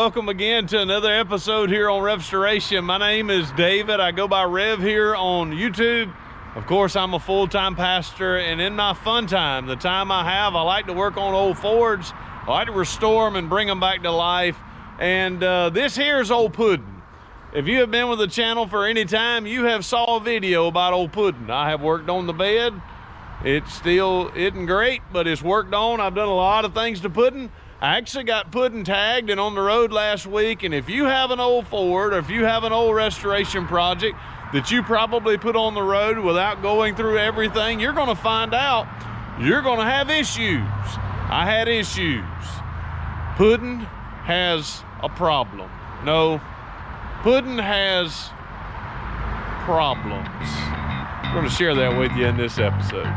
welcome again to another episode here on RevStoration. My name is David. I go by Rev here on YouTube. Of course, I'm a full-time pastor, and in my fun time, the time I have, I like to work on old Fords. I like to restore them and bring them back to life. And this here is Ole Puddin. If you have been with the channel for any time, you have saw a video about Ole Puddin. I have worked on the bed. It still isn't great, but it's worked on. I've done a lot of things to Puddin. I actually got Puddin tagged and on the road last week, and if you have an old Ford or if you have an old restoration project that you probably put on the road without going through everything, you're gonna find out you're gonna have issues. I had issues. Puddin has a problem. No, Puddin has problems. I'm gonna share that with you in this episode.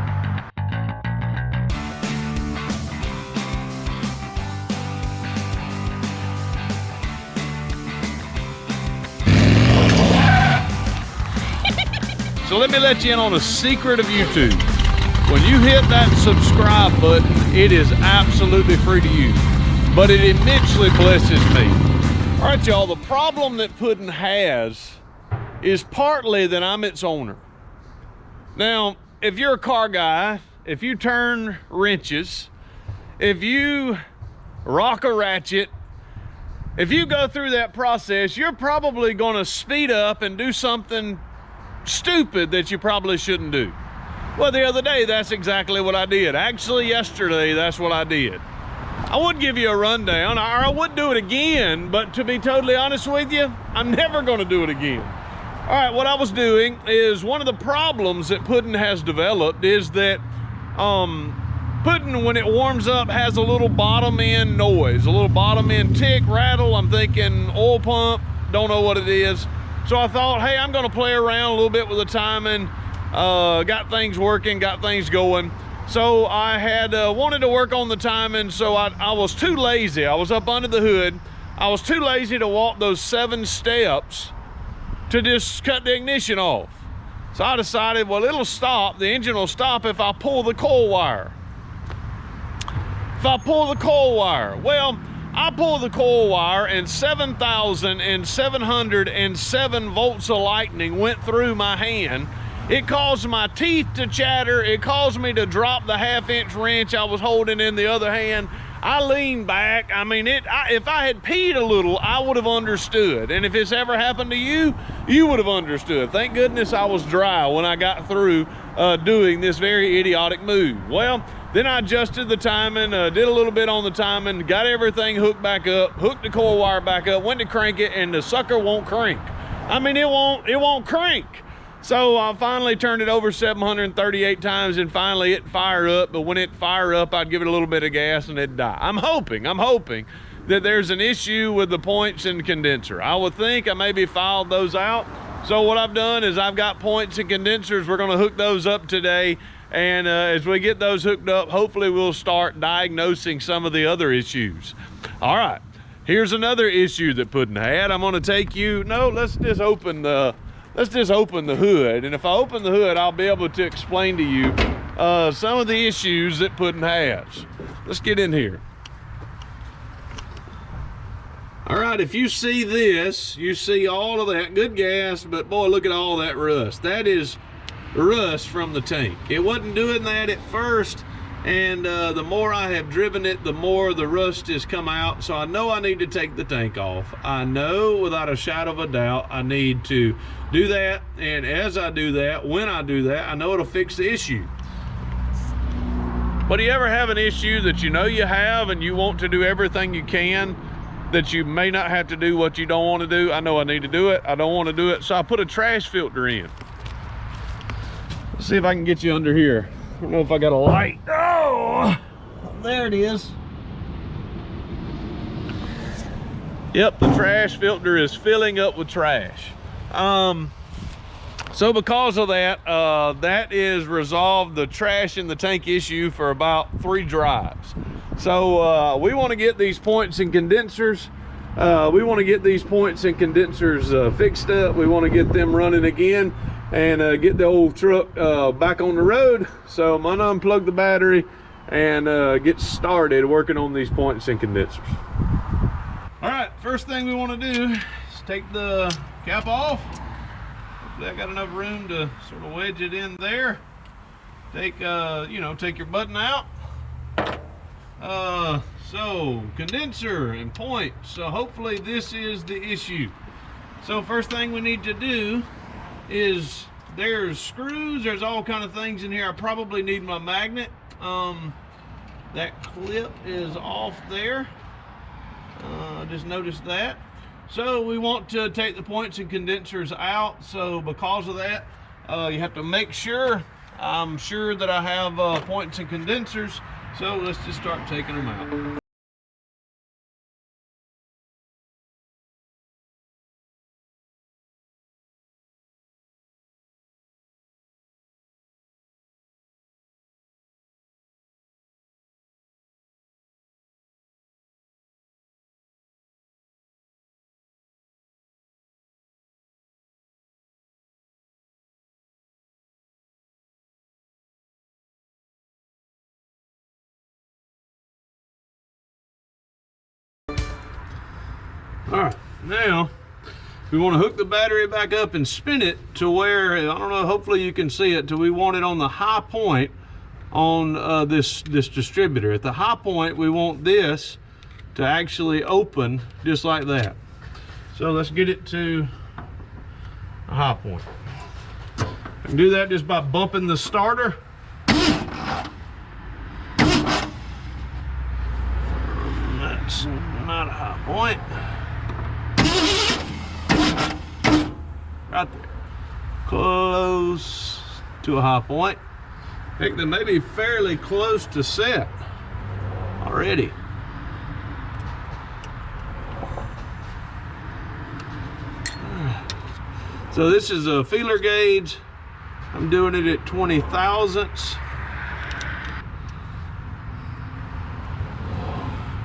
So let me let you in on a secret of YouTube. When you hit that subscribe button, it is absolutely free to use, but it immensely blesses me. All right, y'all, the problem that Puddin has is partly that I'm its owner. Now, if you're a car guy, if you turn wrenches, if you rock a ratchet, if you go through that process, you're probably gonna speed up and do something stupid that you probably shouldn't do. Well, the other day, that's exactly what I did. Actually, yesterday, that's what I did. I would give you a rundown, or I would do it again, but to be totally honest with you, I'm never gonna do it again. All right, what I was doing is one of the problems that Puddin has developed is that Puddin, when it warms up, has a little bottom end noise, a little bottom end tick, rattle. I'm thinking oil pump, don't know what it is. So I thought, hey, I'm gonna play around a little bit with the timing, got things working, got things going. So I had wanted to work on the timing, so I was too lazy. I was up under the hood. I was too lazy to walk those 7 steps to just cut the ignition off. So I decided, well, it'll stop, the engine will stop if I pull the coil wire. If I pull the coil wire, well, I pulled the coil wire and 7,707 volts of lightning went through my hand. It caused my teeth to chatter. It caused me to drop the 1/2-inch wrench I was holding in the other hand. I leaned back. I mean, if I had peed a little, I would have understood. And if it's ever happened to you, you would have understood. Thank goodness I was dry when I got through doing this very idiotic move. Well, then I adjusted the timing, did a little bit on the timing, got everything hooked back up, hooked the coil wire back up, went to crank it, and the sucker won't crank. I mean, it won't crank. So I finally turned it over 738 times, and finally it fired up. But when it fired up, I'd give it a little bit of gas and it'd die. I'm hoping that there's an issue with the points and condenser. I would think I maybe filed those out. So what I've done is I've got points and condensers. We're gonna hook those up today. And as we get those hooked up, hopefully we'll start diagnosing some of the other issues. All right, here's another issue that Puddin had. I'm gonna take you, no, let's just open the hood. And if I open the hood, I'll be able to explain to you some of the issues that Puddin has. Let's get in here. All right, if you see this, you see all of that good gas, but boy, look at all that rust. That is rust from the tank. It wasn't doing that at first, and the more I have driven it, the more the rust has come out. So I know I need to take the tank off. I know without a shadow of a doubt I need to do that, and as I do that, when I do that, I know it'll fix the issue. But do you ever have an issue that you know you have and you want to do everything you can, that you may not have to do what you don't want to do? I know I need to do it, I don't want to do it, so I put a trash filter in. Let's see if I can get you under here. I don't know if I got a light. Oh, there it is. Yep, the trash filter is filling up with trash. So because of that, that is resolved the trash in the tank issue for about 3 drives. So we want to get these points and condensers. Fixed up. We want to get them running again and get the old truck back on the road. So I'm gonna unplug the battery and get started working on these points and condensers. All right, first thing we want to do is take the cap off. Hopefully I got enough room to sort of wedge it in there. Take, you know, take your button out. So condenser and point. So hopefully this is the issue. So first thing we need to do is, there's screws, there's all kind of things in here. I probably need my magnet. That clip is off there. I just noticed that. So we want to take the points and condensers out. So because of that, you have to make sure, I'm sure that I have points and condensers. So let's just start taking them out. All right, now we want to hook the battery back up and spin it to where, I don't know, hopefully you can see it, till we want it on the high point on this distributor. At the high point, we want this to actually open just like that. So let's get it to a high point. I can do that just by bumping the starter. That's not a high point. Right there, close to a high point. I think they may be fairly close to set already. So this is a feeler gauge. I'm doing it at 20 thousandths.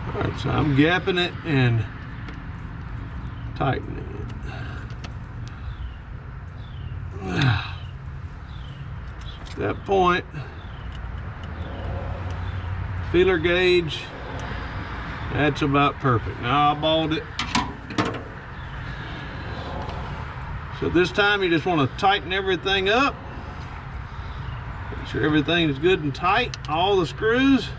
All right, so I'm gapping it and tightening it. That point, feeler gauge, that's about perfect. Now I balled it. So this time you just want to tighten everything up. Make sure everything is good and tight, all the screws.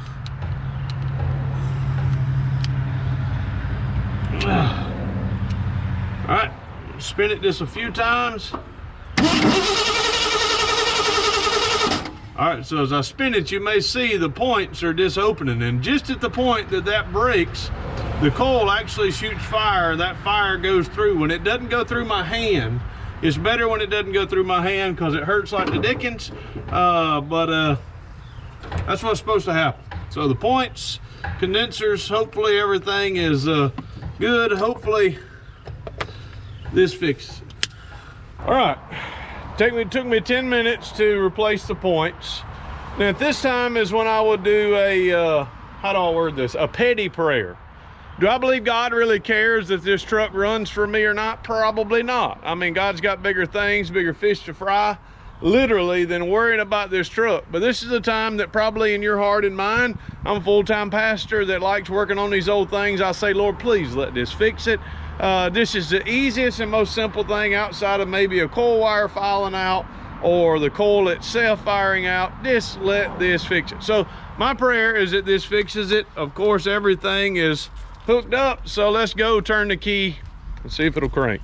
All right, spin it just a few times. All right, so as I spin it, you may see the points are just opening, and just at the point that that breaks, the coil actually shoots fire. That fire goes through. When it doesn't go through my hand, it's better when it doesn't go through my hand because it hurts like the dickens, but that's what's supposed to happen. So the points, condensers, hopefully everything is good. Hopefully this fixes it. All right. It took me 10 minutes to replace the points. Now at this time is when I would do a, how do I word this? A petty prayer. Do I believe God really cares if this truck runs for me or not? Probably not. I mean, God's got bigger things, bigger fish to fry, literally, than worrying about this truck. But this is a time that probably in your heart and mind, I'm a full-time pastor that likes working on these old things. I say, Lord, please let this fix it. This is the easiest and most simple thing outside of maybe a coil wire filing out or the coil itself firing out. Just let this fix it. So my prayer is that this fixes it. Of course, everything is hooked up. So let's go turn the key and see if it'll crank.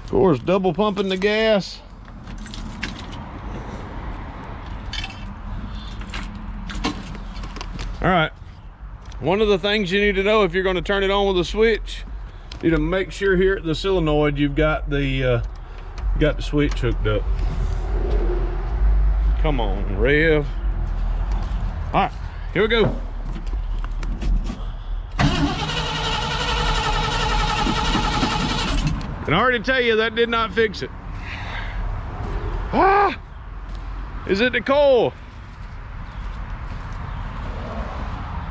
Of course, double pumping the gas. All right, one of the things you need to know if you're going to turn it on with a switch, you need to make sure here at the solenoid you've got the switch hooked up. Come on, Rev. All right, here we go. And I already tell you that did not fix it. Ah, is it the coil?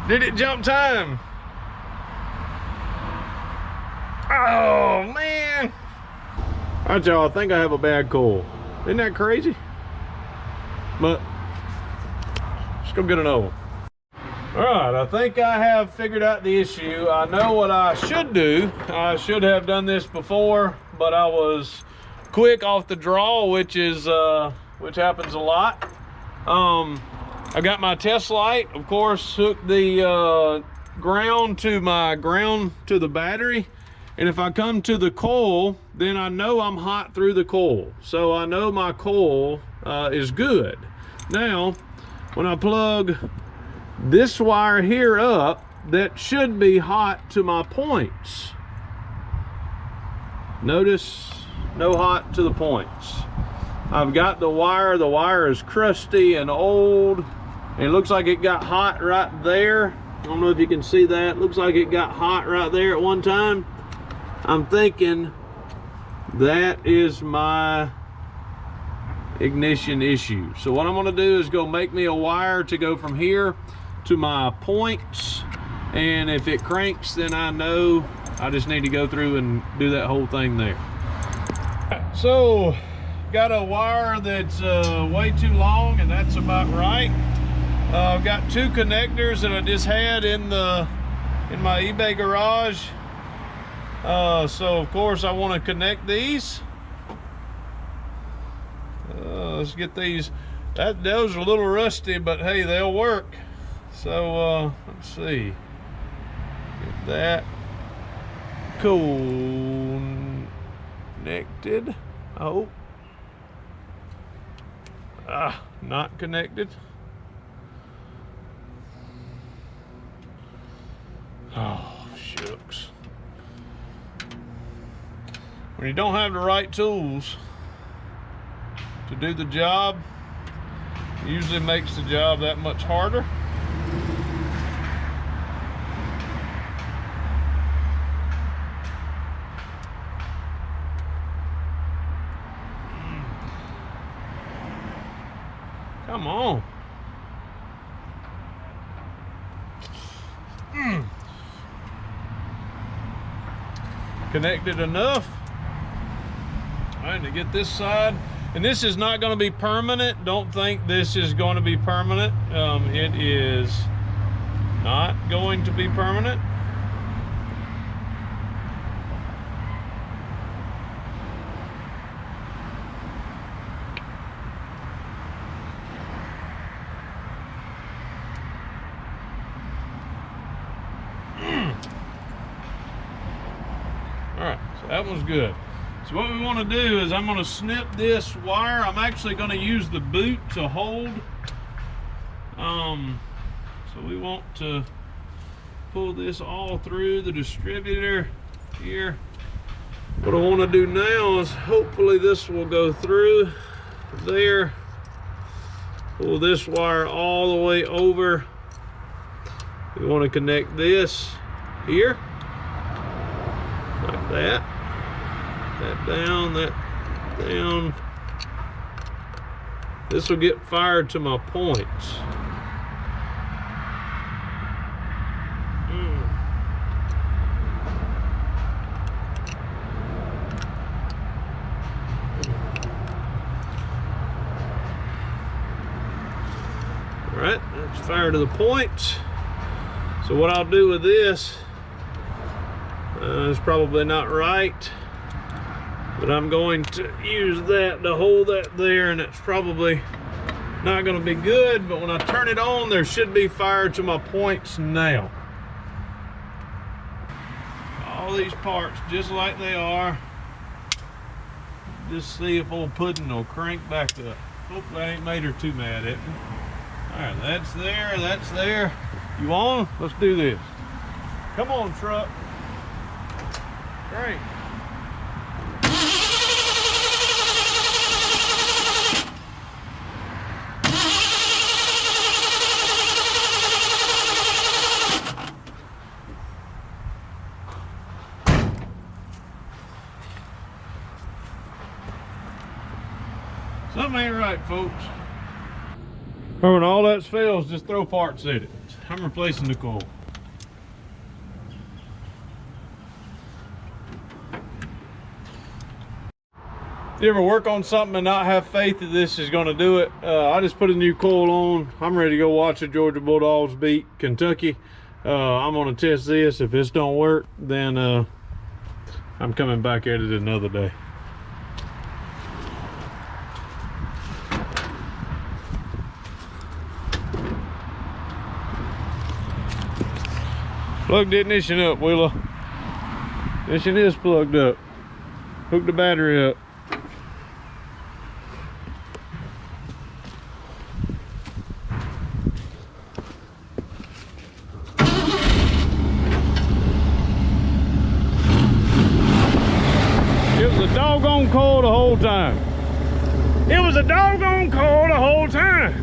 Did it jump time? Oh man. All right, y'all, I think I have a bad coil. Isn't that crazy? But let's go get another one. All right, I think I have figured out the issue. I know what I should do. I should have done this before, but I was quick off the draw, which happens a lot. I got my test light, of course, hooked the ground to the battery, and if I come to the coil, then I know I'm hot through the coil, so I know my coil is good. Now, when I plug this wire here up, that should be hot to my points. Notice, no hot to the points. I've got the wire is crusty and old, and it looks like it got hot right there. I don't know if you can see that. Looks like it got hot right there at one time. I'm thinking that is my ignition issue. So what I'm gonna do is go make me a wire to go from here to my points, and if it cranks, then I know I just need to go through and do that whole thing there. So got a wire that's way too long, and that's about right. I've got two connectors that I just had in my eBay garage. So of course I want to connect these. Let's get these. Those are a little rusty, but hey, they'll work. So let's see. Get that connected. I hope. Not connected. Oh, shucks. When you don't have the right tools to do the job, it usually makes the job that much harder. Come on. Connected enough. All right, to get this side. And this is not going to be permanent. Don't think this is going to be permanent. It is not going to be permanent. All right, so that one's good. So what we want to do is I'm going to snip this wire. I'm actually going to use the boot to hold. So we want to pull this all through the distributor here. What I want to do now is hopefully this will go through there. Pull this wire all the way over. We want to connect this here, like that. That down, that down. This will get fired to my points. All right, that's fired to the points. So what I'll do with this is probably not right, but I'm going to use that to hold that there, and it's probably not going to be good, but when I turn it on, there should be fire to my points now. All these parts just like they are. Just see if Ole Puddin will crank back up. Hopefully I ain't made her too mad at me. All right, that's there, that's there. You on? Let's do this. Come on, truck. Crank. Something ain't right, folks. When all that fails, just throw parts at it. I'm replacing the coil. You ever work on something and not have faith that this is going to do it? I just put a new coil on. I'm ready to go watch the Georgia Bulldogs beat Kentucky. I'm going to test this. If this don't work, then I'm coming back at it another day. Plugged the ignition up, Wheeler. Ignition is plugged up. Hook the battery up. It was a doggone coil the whole time. It was a doggone coil the whole time.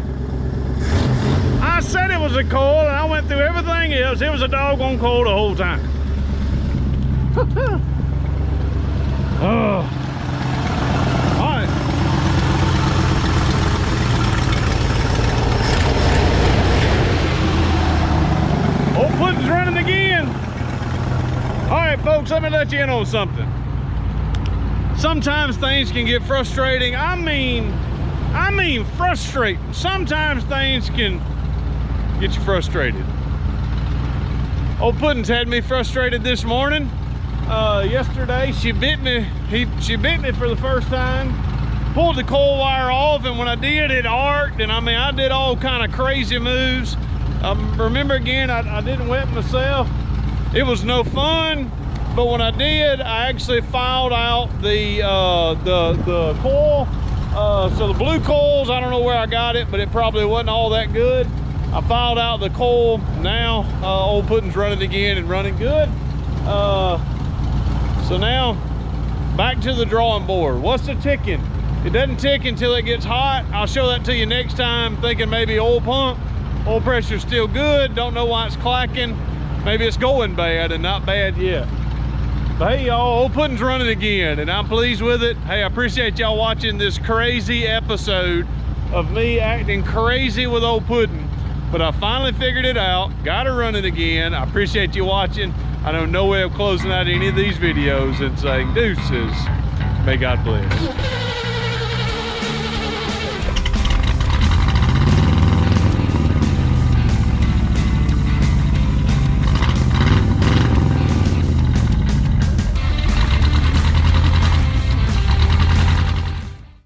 I said it was a coil and I went through everything else. It was a doggone coil the whole time. Oh. All right. Ole Puddin's running again. All right, folks, let me let you in on something. Sometimes things can get frustrating. I mean frustrating. Sometimes things can get you frustrated. Ole Puddin's had me frustrated this morning. Yesterday she bit me. She bit me for the first time. Pulled the coil wire off, and when I did, it arced. And I mean, I did all kind of crazy moves. Remember again, I didn't wet myself. It was no fun. But when I did, I actually filed out the coil. So the blue coils, I don't know where I got it, but it probably wasn't all that good. I filed out the coil. Now Ole Puddin's running again and running good. So now back to the drawing board. What's the ticking? It doesn't tick until it gets hot. I'll show that to you next time, thinking maybe oil pump. Oil pressure's still good. Don't know why it's clacking. Maybe it's going bad and not bad yet. But hey, y'all, Ole Puddin's running again, and I'm pleased with it. Hey, I appreciate y'all watching this crazy episode of me acting crazy with Ole Puddin. But I finally figured it out, got her running again. I appreciate you watching. I know no way of closing out any of these videos and saying deuces. May God bless.